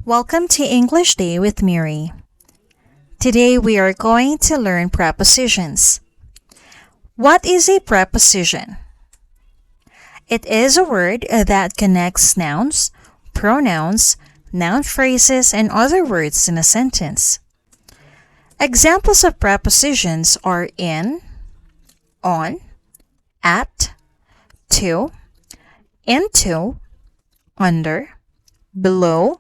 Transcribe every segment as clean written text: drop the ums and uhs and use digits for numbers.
Welcome to English Day with Miri. Today we are going to learn prepositions. What is a preposition? It is a word that connects nouns, pronouns, noun phrases, and other words in a sentence. Examples of prepositions are in, on, at, to, into, under, below,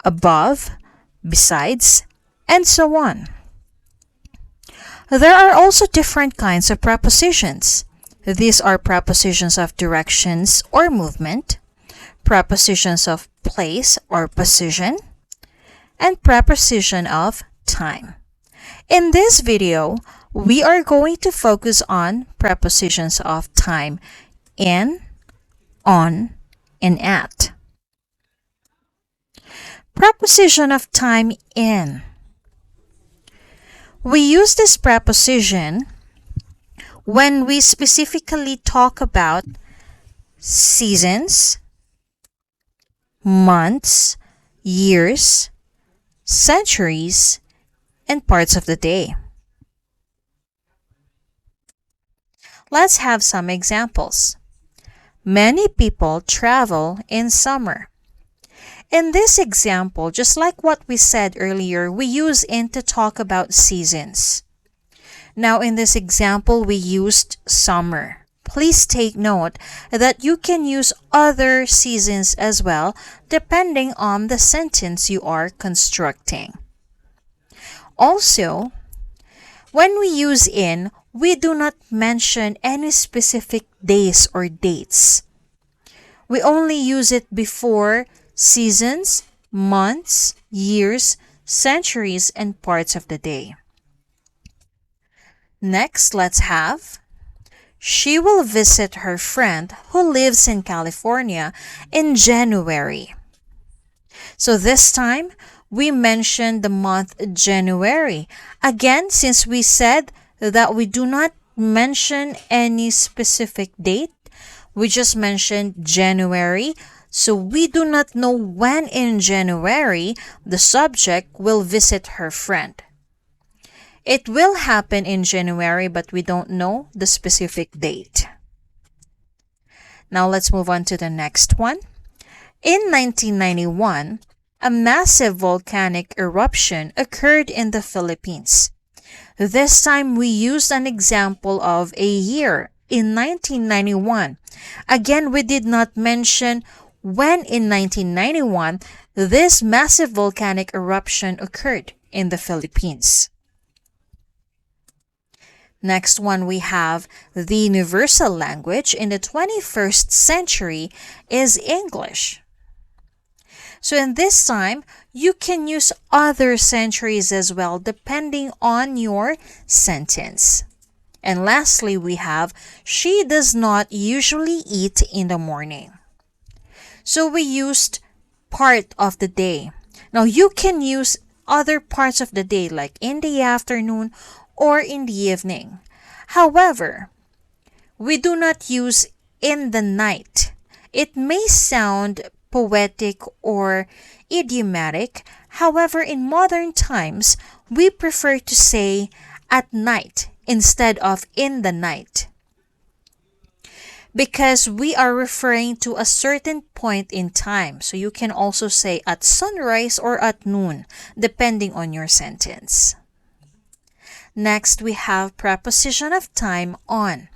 above, besides, and so on. There are also different kinds of prepositions. These are prepositions of directions or movement, prepositions of place or position, and preposition of time. In this video, we are going to focus on prepositions of time in, on, and at. Preposition of time in. We use this preposition when we specifically talk about seasons, months, years, centuries, and parts of the day. Let's have some examples. Many people travel in summer. In this example, just like what we said earlier, we use in to talk about seasons. Now, in this example, we used summer. Please take note that you can use other seasons as well, depending on the sentence you are constructing. Also, when we use in, we do not mention any specific days or dates. We only use it before seasons, months, years, centuries, and parts of the day. Next, let's have, she will visit her friend who lives in California in January. So this time, we mentioned the month January. Again, since we said that we do not mention any specific date, we just mentioned January. So we do not know when in January the subject will visit her friend. It will happen in January, but we don't know the specific date. Now let's move on to the next one. In 1991, a massive volcanic eruption occurred in the Philippines. This time we used an example of a year, in 1991. Again, we did not mention when in 1991 this massive volcanic eruption occurred in the Philippines. Next one, we have the universal language in the 21st century is English. So in this time, you can use other centuries as well depending on your sentence. And lastly, we have, she does not usually eat in the morning. So we used part of the day. Now you can use other parts of the day like in the afternoon or in the evening. However, we do not use in the night. It may sound poetic or idiomatic. However, in modern times, we prefer to say at night instead of in the night, because we are referring to a certain point in time. So you can also say at sunrise or at noon, depending on your sentence. Next, we have preposition of time on.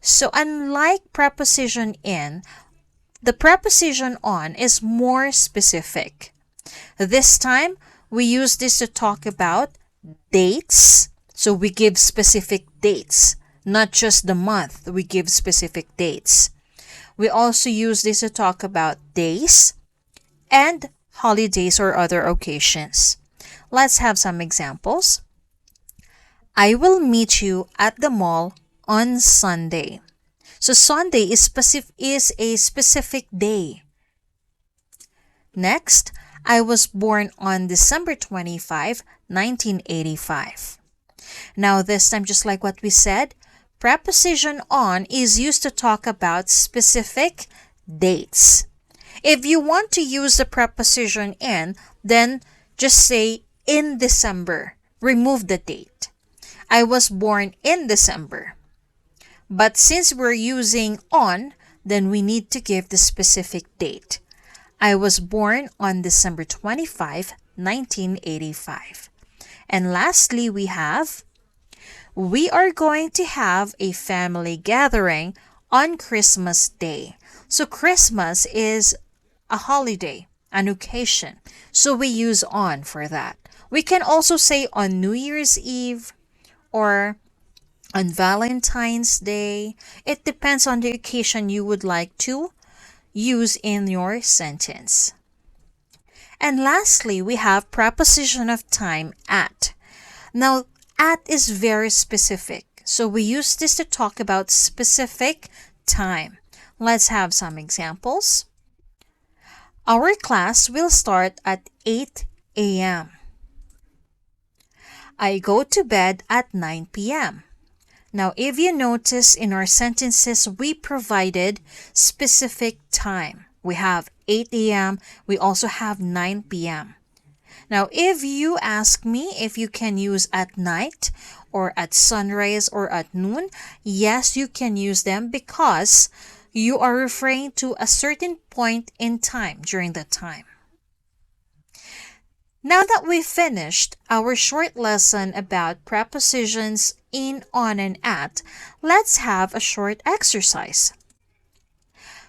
So unlike preposition in, the preposition on is more specific. This time, we use this to talk about dates. So we give specific dates. Not just the month, we give specific dates. We also use this to talk about days and holidays or other occasions. Let's have some examples. I will meet you at the mall on Sunday. So Sunday is a specific day. Next, I was born on December 25, 1985. Now this time, just like what we said, preposition on is used to talk about specific dates. If you want to use the preposition in, then just say in December. Remove the date. I was born in December. But since we're using on, then we need to give the specific date. I was born on December 25, 1985. And lastly, we are going to have a family gathering on Christmas Day. So Christmas is a holiday, an occasion. So we use on for that. We can also say on New Year's Eve or on Valentine's Day. It depends on the occasion you would like to use in your sentence. And lastly, we have preposition of time at. Now, at is very specific. So we use this to talk about specific time. Let's have some examples. Our class will start at 8 a.m. I go to bed at 9 p.m. Now, if you notice in our sentences, we provided specific time. We have 8 a.m. We also have 9 p.m. Now, if you ask me if you can use at night or at sunrise or at noon, yes, you can use them because you are referring to a certain point in time during that time. Now that we've finished our short lesson about prepositions in, on, and at, let's have a short exercise.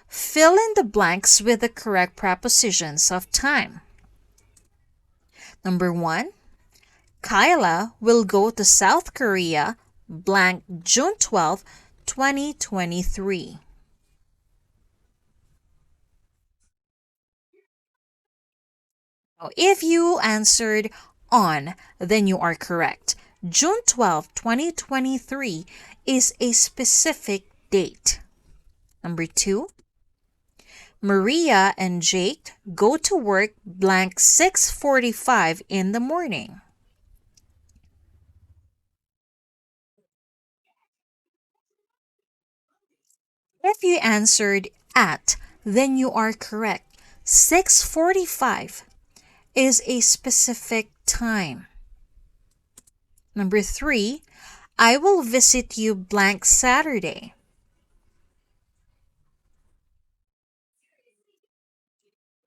Fill in the blanks with the correct prepositions of time. Number 1, Kyla will go to South Korea blank June 12, 2023. If you answered on, then you are correct. June 12, 2023 is a specific date. Number 2, Maria and Jake go to work blank 6:45 in the morning. If you answered at, then you are correct. 6:45 is a specific time. Number 3, I will visit you blank Saturday.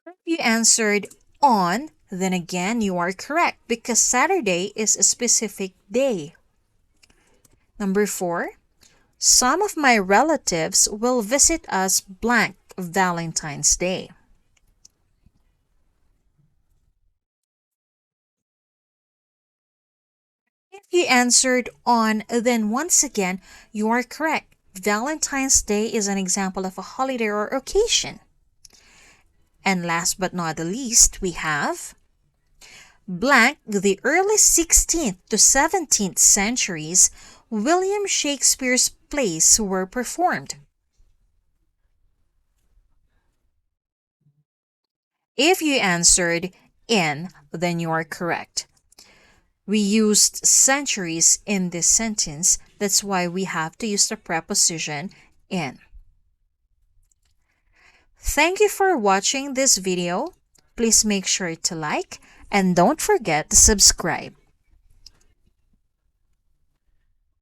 If you answered on, then again you are correct because Saturday is a specific day. Number 4, some of my relatives will visit us blank Valentine's Day. If you answered on, then once again you are correct. Valentine's Day is an example of a holiday or occasion. And last but not the least, we have blank the early 16th to 17th centuries, William Shakespeare's plays were performed. If you answered in, then you are correct. We used centuries in this sentence. That's why we have to use the preposition in. Thank you for watching this video. Please make sure to like and don't forget to subscribe.